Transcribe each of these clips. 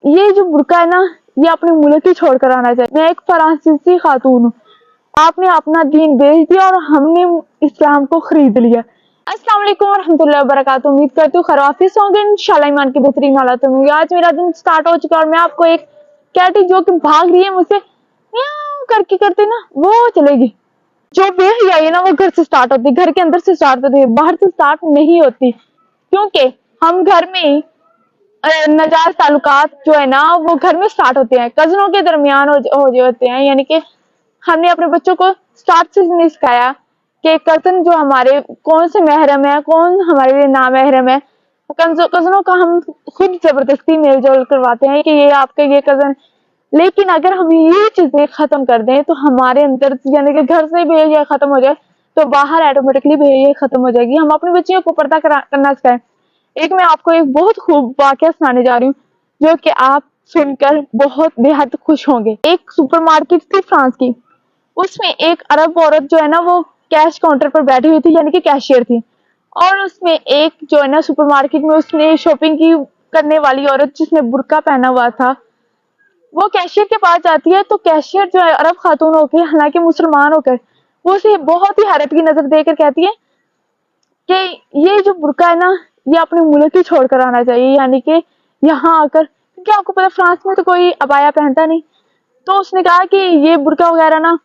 ये जो बुर्का है ना, ये अपने मुल्क ही छोड़ कर आना चाहिए। मैं एक फ्रांसीसी खातून हूँ, आपने अपना दीन बेच दिया और हमने इस्लाम को खरीद लिया। अस्सलाम वालेकुम रहमतुल्लाहि व बरकातुहू। उम्मीद करती हूँ खराफिस होंगे इंशाल्लाह ईमान की बेहतरीन हालातों में। आज मेरा दिन स्टार्ट हो चुका है और मैं आपको एक कैट जो कि भाग रही है मुझसे म्याऊं करके करते ना, वो चलेगी। जो बेहया है ना, वो घर से स्टार्ट होती है, घर के अंदर से स्टार्ट होती है, बाहर से स्टार्ट नहीं होती, क्योंकि हम घर में ही नाजायज ताल्लुकात जो है ना वो घर में स्टार्ट होते हैं, कजनों के दरमियान हो जाते हैं। यानी कि हमने अपने बच्चों को स्टार्ट से नहीं सिखाया कि कजन जो हमारे कौन से महरम है, कौन हमारे लिए ना महरम है। कजनों का हम खुद जबरदस्ती मेल जोल करवाते हैं कि ये आपके ये कजन। लेकिन अगर हम ये चीजें खत्म कर दें तो हमारे अंदर यानी कि घर से बेहया खत्म हो जाए तो बाहर ऑटोमेटिकली बेहया खत्म हो जाएगी। हम अपने बच्चियों को पर्दा करना सिखाएं। एक मैं आपको एक बहुत खूब वाकया सुनाने जा रही हूँ जो कि आप सुनकर बहुत बेहद खुश होंगे। एक सुपरमार्केट थी फ्रांस की, उसमें एक अरब औरत जो है ना वो कैश काउंटर पर बैठी हुई थी, यानी कि कैशियर थी। और उसमें एक जो है ना सुपरमार्केट में उसने शॉपिंग की करने वाली औरत जिसने बुर्का पहना हुआ था, वो कैशियर के पास जाती है। तो कैशियर जो है अरब खातून होकर, हालांकि मुसलमान होकर, वो उसे बहुत ही हैरत की नजर देकर कहती है कि ये जो बुर्का है ना, ये अपने मुल्क ही छोड़ कर आना चाहिए। यानी कि यहाँ आकर, क्योंकि आपको पता फ्रांस में तो कोई अबाया पहनता नहीं, तो उसने कहा कि ये बुर्का वगैरह ना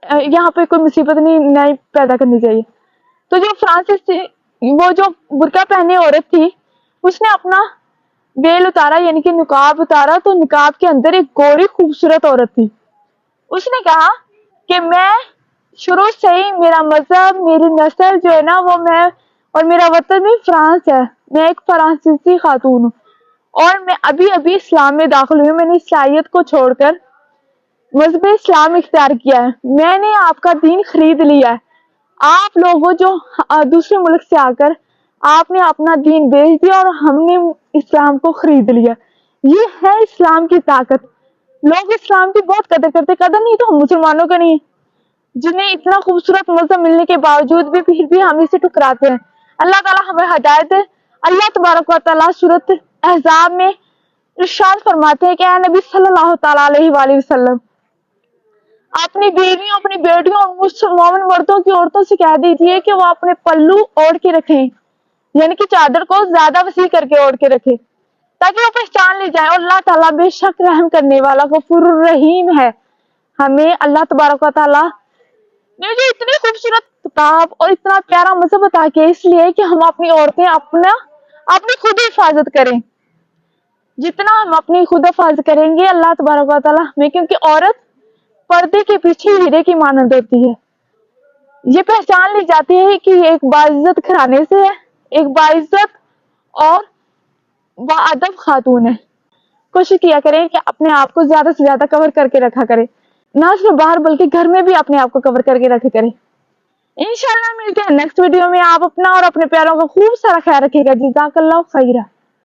यहाँ पे कोई मुसीबत नहीं पैदा करनी चाहिए। तो जो फ्रांसिस थी, वो जो बुर्का पहने औरत थी, उसने अपना वेल उतारा यानी कि निकाब उतारा। तो निकाब के अंदर एक गोरी खूबसूरत औरत थी। उसने कहा कि मैं शुरू से ही, मेरा मजहब, मेरी नस्ल जो है ना वो मैं, और मेरा वतन भी फ्रांस है। मैं एक फ्रांसीसी खातून हूँ और मैं अभी अभी इस्लाम में दाखिल हुई हूँ। मैंने ईसाईयत को छोड़कर मजहब इस्लाम इख्तियार किया है। मैंने आपका दीन खरीद लिया है। आप लोगों जो दूसरे मुल्क से आकर आपने अपना दीन बेच दिया और हमने इस्लाम को खरीद लिया। ये है इस्लाम की ताकत। लोग इस्लाम की बहुत कदर करते, कदर नहीं तो हम मुसलमानों का नहीं, जिन्हें इतना खूबसूरत मजहब मिलने के बावजूद भी फिर भी हम इसे ठुकराते हैं। अल्लाह ताला हमें हिदायत दे। अल्लाह तबारक व तआला सूरत अहज़ाब में इरशाद फरमाते हैं कि ऐ नबी सल्लल्लाहु तआला अलैहि वसल्लम, अपनी बीवियों, अपनी बेटियों और मुसलमान मर्दों की औरतों से कह दीजिए कि वो अपने पल्लू ओढ़ के रखें, यानी कि चादर को ज्यादा वसी करके ओढ़ के रखें, ताकि वो पहचान ली जाए। और अल्लाह ताला बेशक रहम करने वाला गफूर रहीम है। हमें अल्लाह तबारक व तआला ने जो इतनी खूबसूरत किताब और इतना प्यारा मजहब बता के इसलिए कि हम अपनी औरतें अपनी खुद हिफाजत करें। जितना हम अपनी खुद हिफाजत करेंगे अल्लाह तबारक व तआला हमें, क्योंकि औरत पर्दे के पीछे हीरे की मानद होती है। ये पहचान ली जाती है कि ये एक बाइज्जत घराने से है, एक बाइज्जत और बाअदब खातून है। कोशिश किया करें कि अपने आप को ज्यादा से ज्यादा कवर करके रखा करें, ना सिर्फ बाहर बल्कि घर में भी अपने आप को कवर करके रखे करें। इंशाल्लाह मिलते हैं नेक्स्ट वीडियो में। आप अपना और अपने प्यारों का खूब सारा ख्याल रखिएगा। जज़ाकल्लाह खैरा।